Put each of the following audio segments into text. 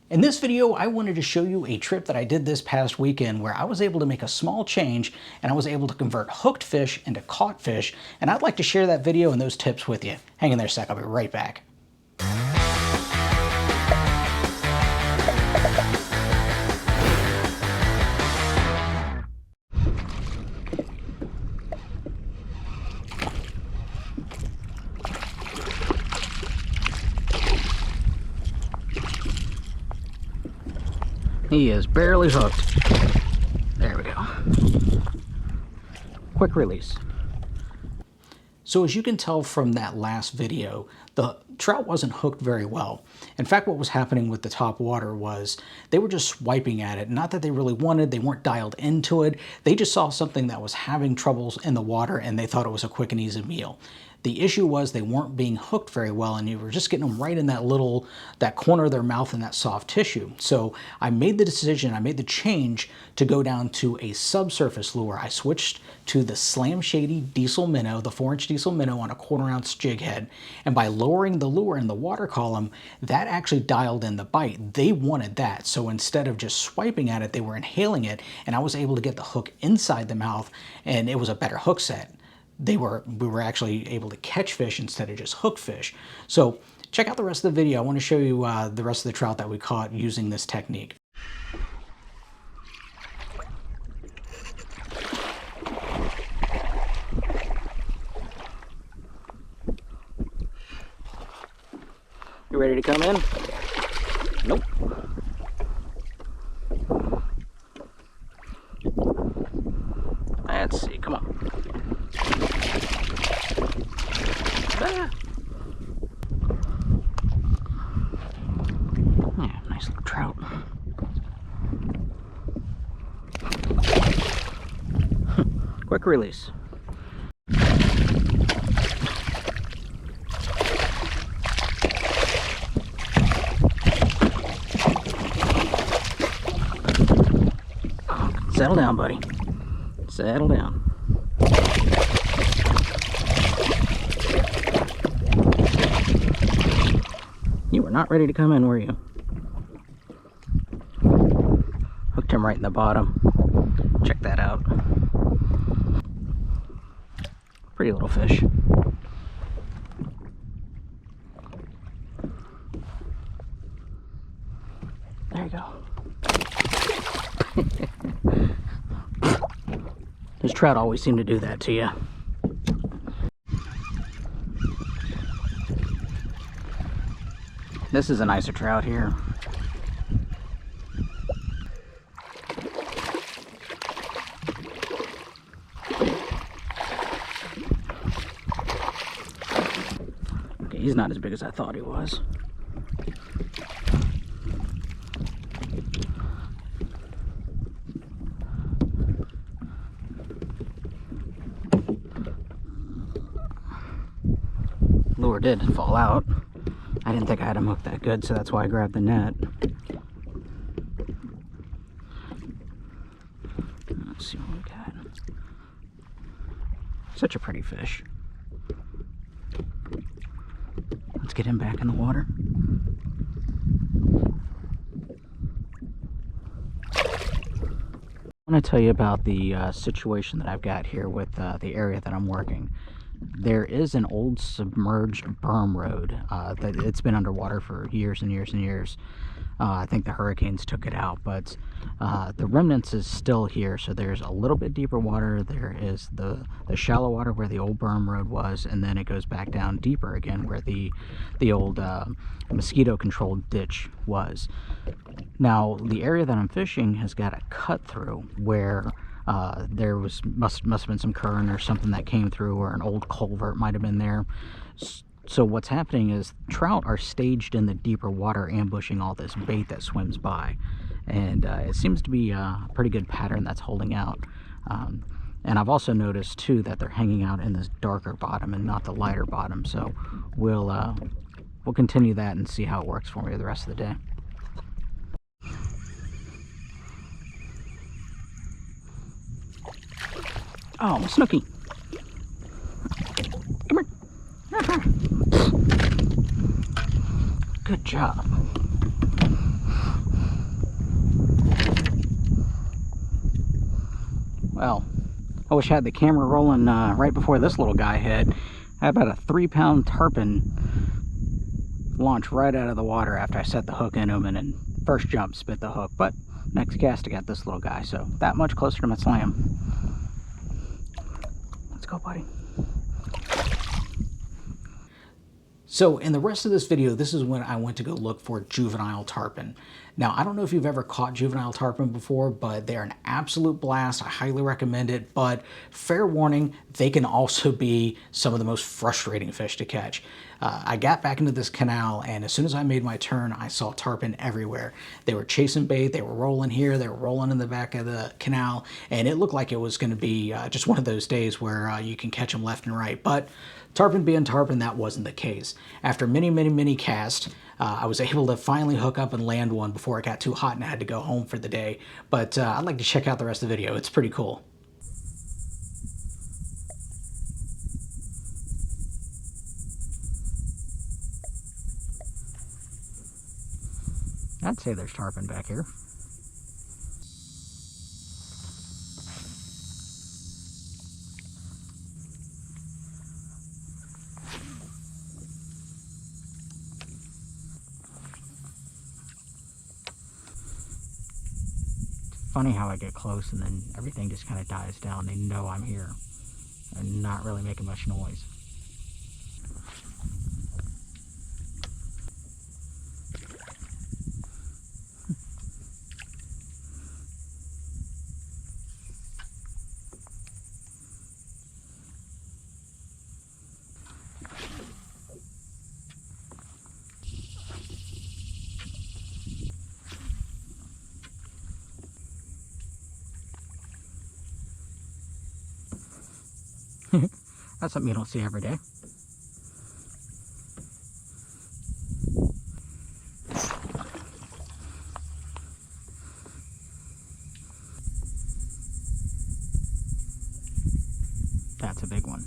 In this video, I wanted to show you a trip that I did this past weekend where I was able to make a small change and I was able to convert hooked fish into caught fish, and I'd like to share that video and those tips with you. Hang in there a sec, I'll be right back. He is barely hooked. There we go. Quick release. So as you can tell from that last video, the trout wasn't hooked very well. In fact, what was happening with the top water was they were just swiping at it. Not that they really wanted, they weren't dialed into it. They just saw something that was having troubles in the water and they thought it was a quick and easy meal. The issue was they weren't being hooked very well and you were just getting them right in that corner of their mouth and that soft tissue. So I made the decision, I made the change to go down to a subsurface lure. I switched to the Slam Shady Diesel Minnow, the 4-inch Diesel Minnow on a 1/4 ounce jig head. And by lowering the lure in the water column, that actually dialed in the bite. They wanted that. So instead of just swiping at it, they were inhaling it and I was able to get the hook inside the mouth and it was a better hook set. We were actually able to catch fish instead of just hook fish. So check out the rest of the video. I want to show you the rest of the trout that we caught using this technique. You ready to come in? Nope. Let's see, come on. Ah. Yeah, nice little trout. Quick release. Settle down, buddy. Settle down. You were not ready to come in, were you? Hooked him right in the bottom. Check that out. Pretty little fish. There you go. Those trout always seem to do that to you. This is a nicer trout here. Okay, he's not as big as I thought he was. Lure did fall out. I didn't think I had him hooked that good, so that's why I grabbed the net. Let's see what we got. Such a pretty fish. Let's get him back in the water. I want to tell you about the situation that I've got here with the area that I'm working. There is an old submerged berm road that it's been underwater for years and years and years. I think the hurricanes took it out, but the remnants is still here. So there's a little bit deeper water. There is the shallow water where the old berm road was, and then it goes back down deeper again where the old mosquito controlled ditch was. Now the area that I'm fishing has got a cut through where there must have been some current or something that came through, or an old culvert might have been there. So what's happening is trout are staged in the deeper water, ambushing all this bait that swims by, and it seems to be a pretty good pattern that's holding out. And I've also noticed too that they're hanging out in this darker bottom and not the lighter bottom. So we'll continue that and see how it works for me the rest of the day. Oh, Snooky. Come here. Good job. Well, I wish I had the camera rolling right before this little guy hit. I had about a 3-pound tarpon launch right out of the water after I set the hook in him, and then first jump spit the hook. But next cast I got this little guy, so that much closer to my slam. Let's go, buddy. So in the rest of this video, this is when I went to go look for juvenile tarpon. Now, I don't know if you've ever caught juvenile tarpon before, but they're an absolute blast. I highly recommend it, but fair warning, they can also be some of the most frustrating fish to catch. I got back into this canal, and as soon as I made my turn, I saw tarpon everywhere. They were chasing bait, they were rolling here, they were rolling in the back of the canal, and it looked like it was going to be just one of those days where you can catch them left and right. But tarpon being tarpon, that wasn't the case. After many casts, I was able to finally hook up and land one before it got too hot and I had to go home for the day. But I'd like to check out the rest of the video. It's pretty cool. I'd say there's tarpon back here. Funny how I get close and then everything just kind of dies down. They know I'm here and not really making much noise. That's something you don't see every day. That's a big one.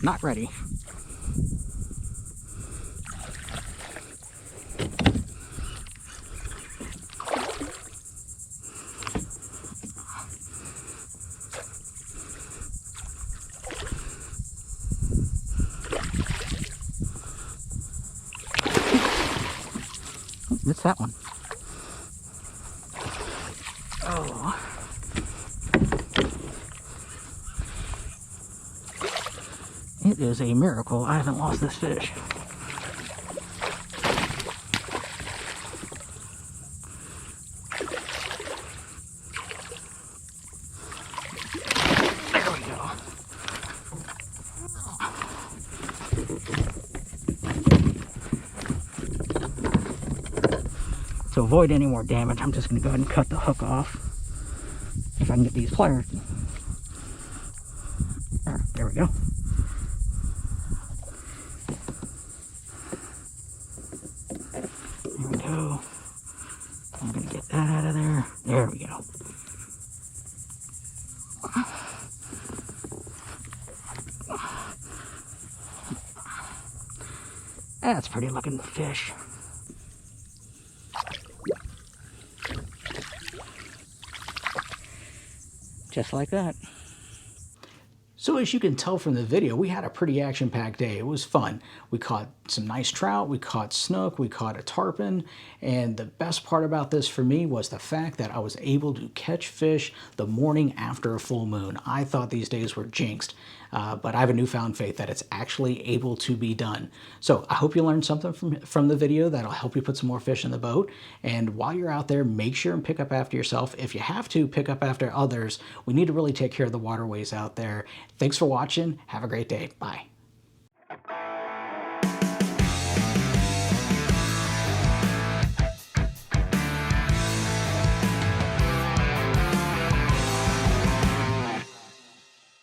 Not ready. It's that one. Oh. It is a miracle I haven't lost this fish. There we go. To avoid any more damage, I'm just going to go ahead and cut the hook off. If I can get these pliers. There we go. There we go. I'm going to get that out of there. There we go. That's a pretty looking fish. Just like that. So as you can tell from the video, we had a pretty action-packed day. It was fun. We caught some nice trout, we caught snook, we caught a tarpon, and the best part about this for me was the fact that I was able to catch fish the morning after a full moon. I thought these days were jinxed, but I have a newfound faith that it's actually able to be done. So I hope you learned something from the video that'll help you put some more fish in the boat. And while you're out there, make sure and pick up after yourself. If you have to, pick up after others. We need to really take care of the waterways out there. Thanks for watching. Have a great day. Bye.